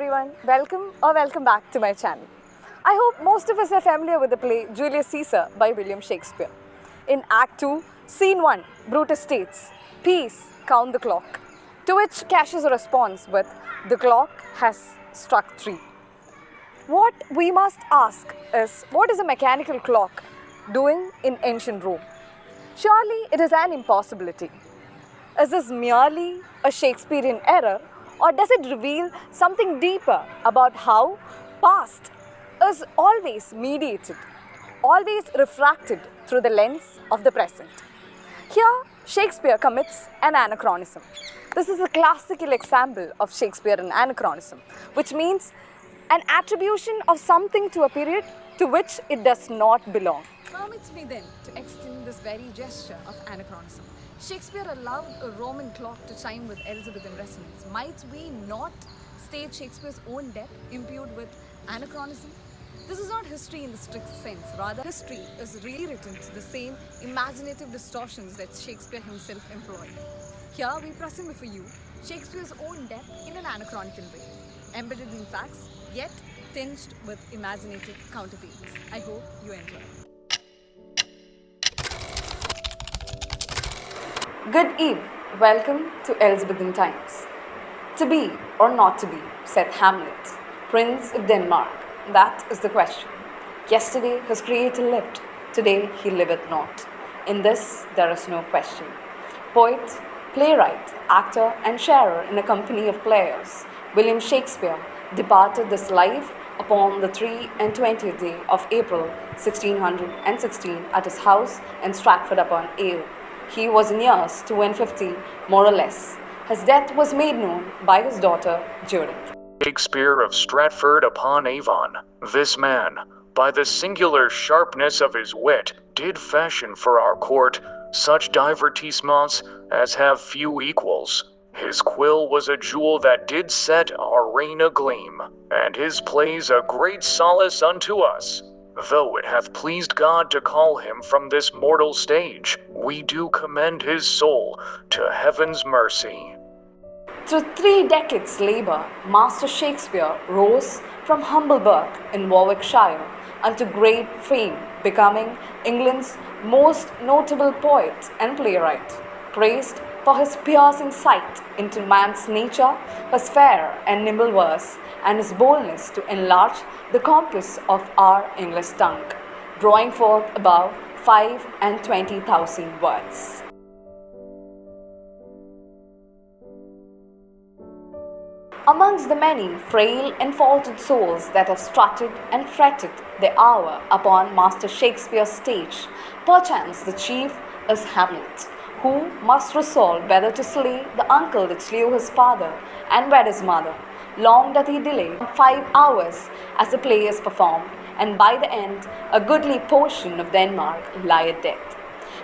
everyone, welcome back to my channel. I hope most of us are familiar with the play Julius Caesar by William Shakespeare. In Act 2, Scene 1, Brutus states, "Peace, count the clock." To which Cassius responds with, "The clock has struck 3." What we must ask is, what is a mechanical clock doing in ancient Rome? Surely it is an impossibility. Is this merely a Shakespearean error, or does it reveal something deeper about how past is always mediated, always refracted through the lens of the present? Here, Shakespeare commits an anachronism. This is a classical example of Shakespearean anachronism, which means an attribution of something to a period to which it does not belong. Permits me then to extend this very gesture of anachronism. Shakespeare allowed a Roman clock to chime with Elizabethan resonance. Might we not state Shakespeare's own death imbued with anachronism? This is not history in the strict sense. Rather, history is rewritten to the same imaginative distortions that Shakespeare himself employed. Here we present before you Shakespeare's own death in an anachronical way, embedded in facts, yet tinged with imaginative counterfeits. I hope you enjoy. Good eve, welcome to Elizabethan times. To be or not to be, said Hamlet, Prince of Denmark, that is the question. Yesterday his creator lived, today he liveth not. In this there is no question. Poet, playwright, actor and sharer in a company of players, William Shakespeare departed this life upon the 23rd day of April 1616 at his house in Stratford-upon-Avon. He was in years 52, more or less. His death was made known by his daughter Judith. Shakespeare of Stratford-upon-Avon, this man, by the singular sharpness of his wit, did fashion for our court such divertissements as have few equals. His quill was a jewel that did set our reign agleam, and his plays a great solace unto us. Though it hath pleased God to call him from this mortal stage, we do commend his soul to heaven's mercy. Through 3 decades' labor, Master Shakespeare rose from humble birth in Warwickshire unto great fame, becoming England's most notable poet and playwright, praised for his piercing sight into man's nature, his fair and nimble verse, and his boldness to enlarge the compass of our English tongue, drawing forth above 25,000 words. Amongst the many frail and faulted souls that have strutted and fretted the hour upon Master Shakespeare's stage, perchance the chief is Hamlet, who must resolve whether to slay the uncle that slew his father and wed his mother. Long doth he delay 5 hours as the play is performed, and by the end a goodly portion of Denmark lieth dead.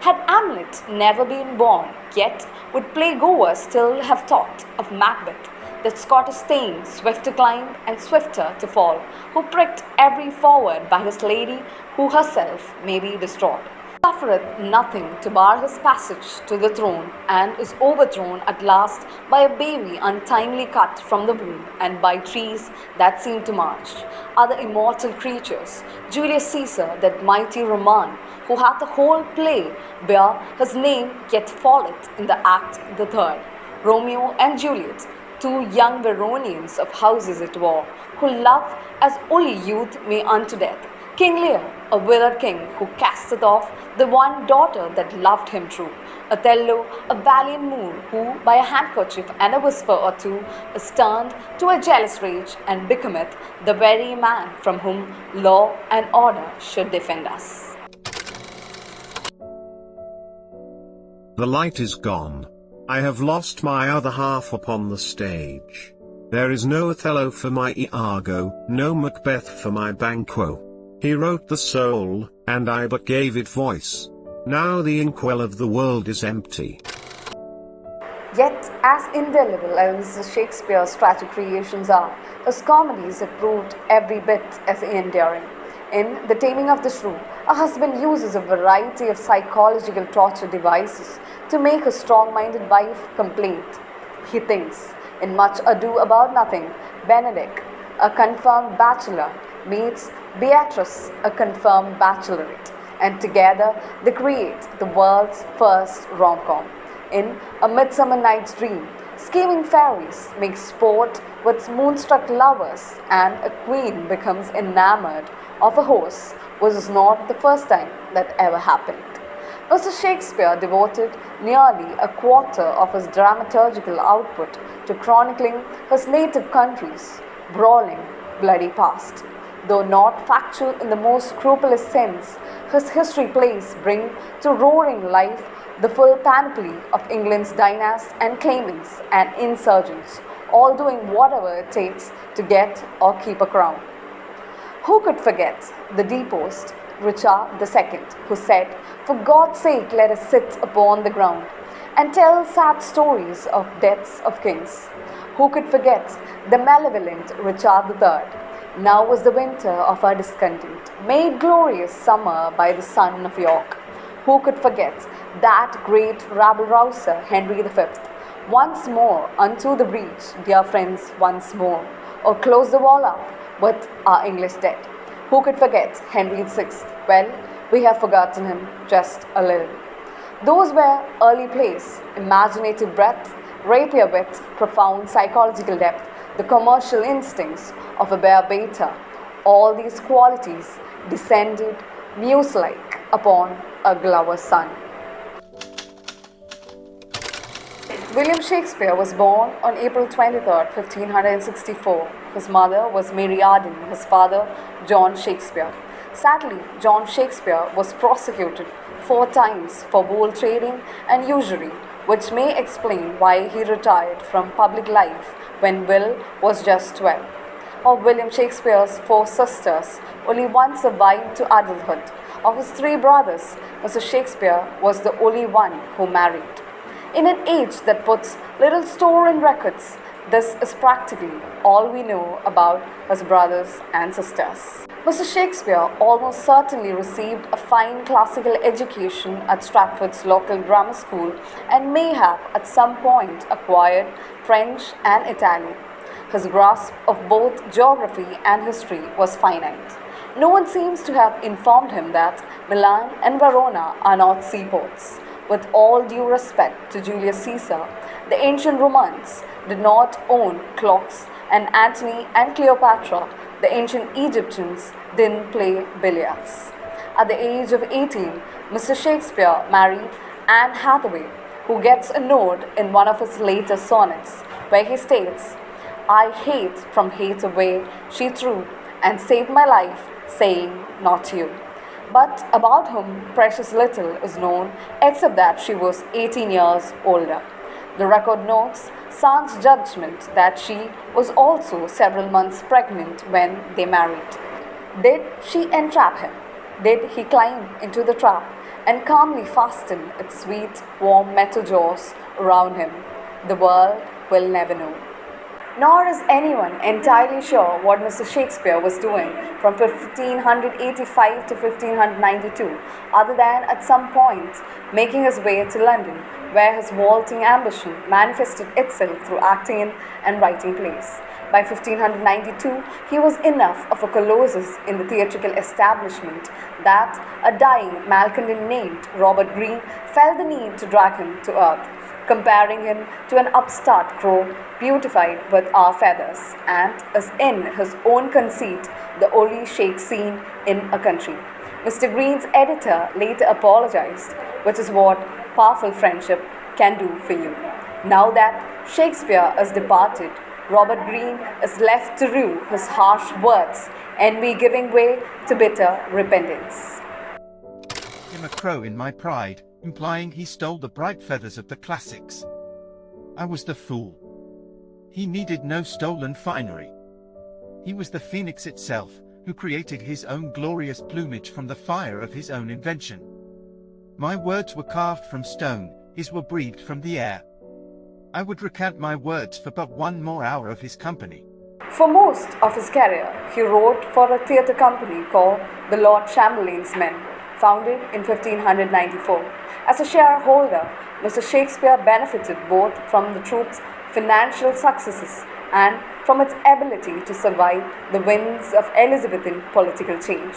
Had Hamlet never been born, yet would playgoers still have talked of Macbeth, that Scottish thane, swift to climb and swifter to fall, who pricked every forward by his lady, who herself may be distraught. Suffereth nothing to bar his passage to the throne, and is overthrown at last by a baby untimely cut from the womb, and by trees that seem to march. Other immortal creatures, Julius Caesar, that mighty Roman, who hath the whole play bear his name, yet falleth in the act the 3rd. Romeo and Juliet, 2 young Veronians of houses at war, who love as only youth may unto death. King Lear, a withered king who casteth off the one daughter that loved him true. Othello, a valiant Moor who, by a handkerchief and a whisper or two, is turned to a jealous rage and becometh the very man from whom law and order should defend us. The light is gone. I have lost my other half upon the stage. There is no Othello for my Iago, no Macbeth for my Banquo. He wrote the soul, and I but gave it voice. Now the inkwell of the world is empty. Yet, as indelible as Shakespeare's tragic creations are, his comedies have proved every bit as enduring. In The Taming of the Shrew, a husband uses a variety of psychological torture devices to make his strong-minded wife complain. He thinks. In Much Ado About Nothing, Benedict, a confirmed bachelor, meets Beatrice, a confirmed bachelorette, and together they create the world's first rom-com. In A Midsummer Night's Dream, scheming fairies make sport with moonstruck lovers, and a queen becomes enamored of a horse, which is not the first time that ever happened. Mr. Shakespeare devoted nearly a quarter of his dramaturgical output to chronicling his native country's brawling, bloody past. Though not factual in the most scrupulous sense, his history plays bring to roaring life the full panoply of England's dynasts and claimants and insurgents, all doing whatever it takes to get or keep a crown. Who could forget the deposed Richard II, who said, "For God's sake, let us sit upon the ground and tell sad stories of deaths of kings"? Who could forget the malevolent Richard III? Now was the winter of our discontent, made glorious summer by the son of York. Who could forget that great rabble-rouser Henry V? Once more unto the breach, dear friends, once more, or close the wall up with our English dead. Who could forget Henry VI? Well, we have forgotten him just a little. Those were early plays, imaginative breadth, rapier wit, profound psychological depth, the commercial instincts of a bear beta. All these qualities descended muse-like upon a Glover's son. William Shakespeare was born on April 23, 1564. His mother was Mary Arden, his father John Shakespeare. Sadly, John Shakespeare was prosecuted 4 times for bull trading and usury, which may explain why he retired from public life when Will was just 12. Of William Shakespeare's 4 sisters, only one survived to adulthood. Of his 3 brothers, Mr. Shakespeare was the only one who married. In an age that puts little store in records, this is practically all we know about his brothers and sisters. Mr. Shakespeare almost certainly received a fine classical education at Stratford's local grammar school and may have at some point acquired French and Italian. His grasp of both geography and history was finite. No one seems to have informed him that Milan and Verona are not seaports. With all due respect to Julius Caesar, the ancient Romans did not own clocks, and Antony and Cleopatra, the ancient Egyptians, didn't play billiards. At the age of 18, Mr. Shakespeare married Anne Hathaway, who gets a note in one of his later sonnets, where he states, "I hate from hate away she threw, and saved my life, saying, not you." But about whom precious little is known except that she was 18 years older. The record notes San's judgment that she was also several months pregnant when they married. Did she entrap him? Did he climb into the trap and calmly fasten its sweet, warm metal jaws around him? The world will never know. Nor is anyone entirely sure what Mr. Shakespeare was doing from 1585 to 1592, other than at some point making his way to London, where his vaulting ambition manifested itself through acting in and writing plays. By 1592, he was enough of a colossus in the theatrical establishment that a dying malcontent named Robert Greene felt the need to drag him to earth, comparing him to an upstart crow beautified with our feathers, and is in his own conceit the only shake scene in a country. Mr. Green's editor later apologized, which is what powerful friendship can do for you. Now that Shakespeare is departed, Robert Greene is left to rue his harsh words and be giving way to bitter repentance. "I'm a crow in my pride," implying he stole the bright feathers of the classics. I was the fool. He needed no stolen finery. He was the phoenix itself, who created his own glorious plumage from the fire of his own invention. My words were carved from stone, his were breathed from the air. I would recount my words for but one more hour of his company. For most of his career, he wrote for a theatre company called the Lord Chamberlain's Men, founded in 1594. As a shareholder, Mr. Shakespeare benefited both from the troupe's financial successes, and from its ability to survive the winds of Elizabethan political change.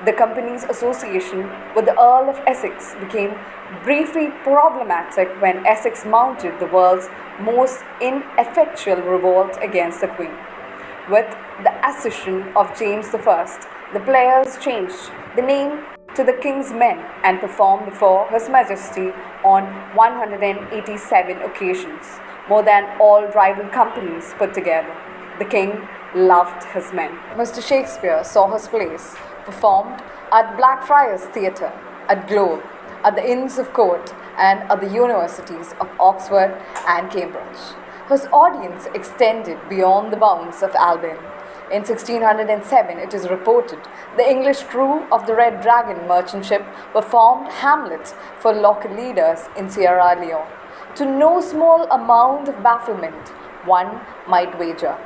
The company's association with the Earl of Essex became briefly problematic when Essex mounted the world's most ineffectual revolt against the Queen. With the accession of James I, the players changed the name to the King's Men and performed before His Majesty on 187 occasions, more than all rival companies put together. The King loved his men. Mr. Shakespeare saw his plays performed at Blackfriars Theatre, at Globe, at the Inns of Court, and at the universities of Oxford and Cambridge. His audience extended beyond the bounds of Albion. In 1607, it is reported, the English crew of the Red Dragon merchant ship performed Hamlet for local leaders in Sierra Leone. To no small amount of bafflement, one might wager.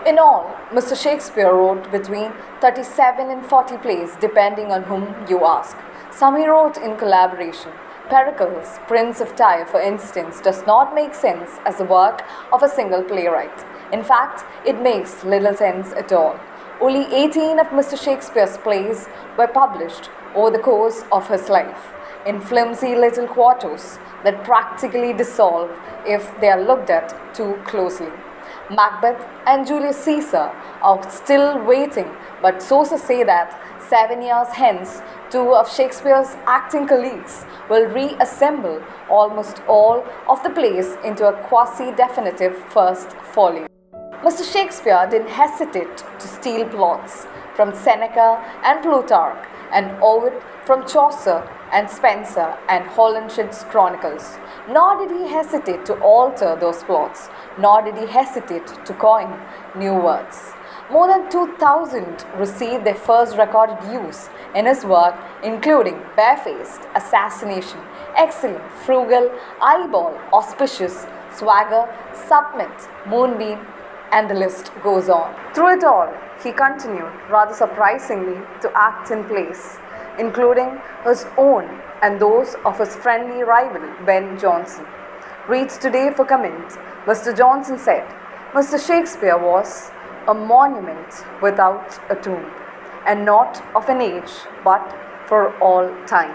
In all, Mr. Shakespeare wrote between 37 and 40 plays, depending on whom you ask. Some he wrote in collaboration. Pericles, Prince of Tyre, for instance, does not make sense as the work of a single playwright. In fact, it makes little sense at all. Only 18 of Mr. Shakespeare's plays were published over the course of his life, in flimsy little quartos that practically dissolve if they are looked at too closely. Macbeth and Julius Caesar are still waiting, but sources say that 7 years hence, two of Shakespeare's acting colleagues will reassemble almost all of the plays into a quasi-definitive first folio. Mr. Shakespeare didn't hesitate to steal plots from Seneca and Plutarch, and Ovid from Chaucer and Spenser and Holinshed's Chronicles. Nor did he hesitate to alter those plots, nor did he hesitate to coin new words. More than 2,000 received their first recorded use in his work, including barefaced, assassination, excellent, frugal, eyeball, auspicious, swagger, submit, moonbeam, and the list goes on. Through it all, he continued, rather surprisingly, to act in plays, including his own and those of his friendly rival, Ben Jonson. Reads today for comment, Mr. Johnson said, Mr. Shakespeare was a monument without a tomb, and not of an age, but for all time.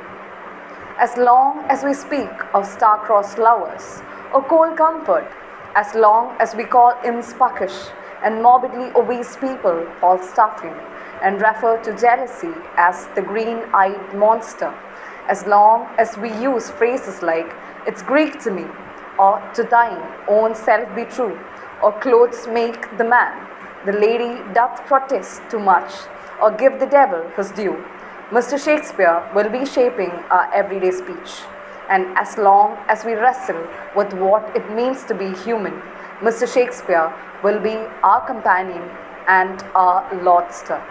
As long as we speak of star-crossed lovers or cold comfort, as long as we call imps puckish and morbidly obese people all stuffing, and refer to jealousy as the green-eyed monster, as long as we use phrases like, it's Greek to me, or to thine own self be true, or clothes make the man, the lady doth protest too much, or give the devil his due, Mr. Shakespeare will be shaping our everyday speech. And as long as we wrestle with what it means to be human, Mr. Shakespeare will be our companion and our lodestar.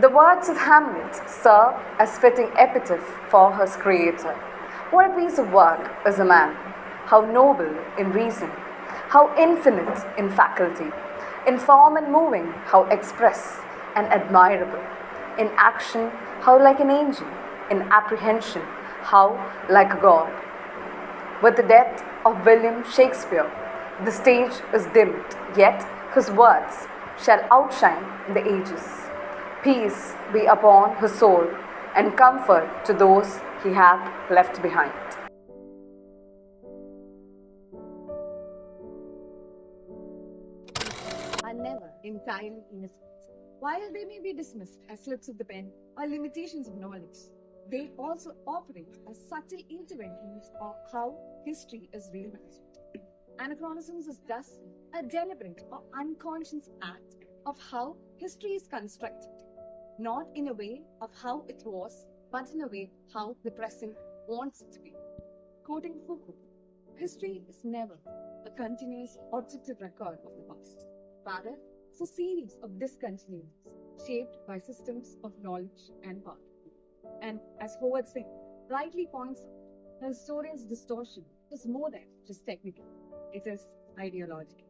The words of Hamlet serve as fitting epitaph for his creator. What a piece of work is a man! How noble in reason, how infinite in faculty, in form and moving, how express and admirable, in action, how like an angel, in apprehension, how like a god. With the death of William Shakespeare, the stage is dimmed, yet his words shall outshine the ages. Peace be upon his soul, and comfort to those he hath left behind. Are never entirely innocent. While they may be dismissed as slips of the pen or limitations of knowledge, they also operate as subtle interventions of how history is realized. Anachronisms is thus a deliberate or unconscious act of how history is constructed, not in a way of how it was, but in a way how the present wants it to be. Quoting Foucault, history is never a continuous objective record of the past. Rather, it's a series of discontinuities shaped by systems of knowledge and power. And as Howard Singh rightly points out, the historian's distortion is more than just technical, it is ideological.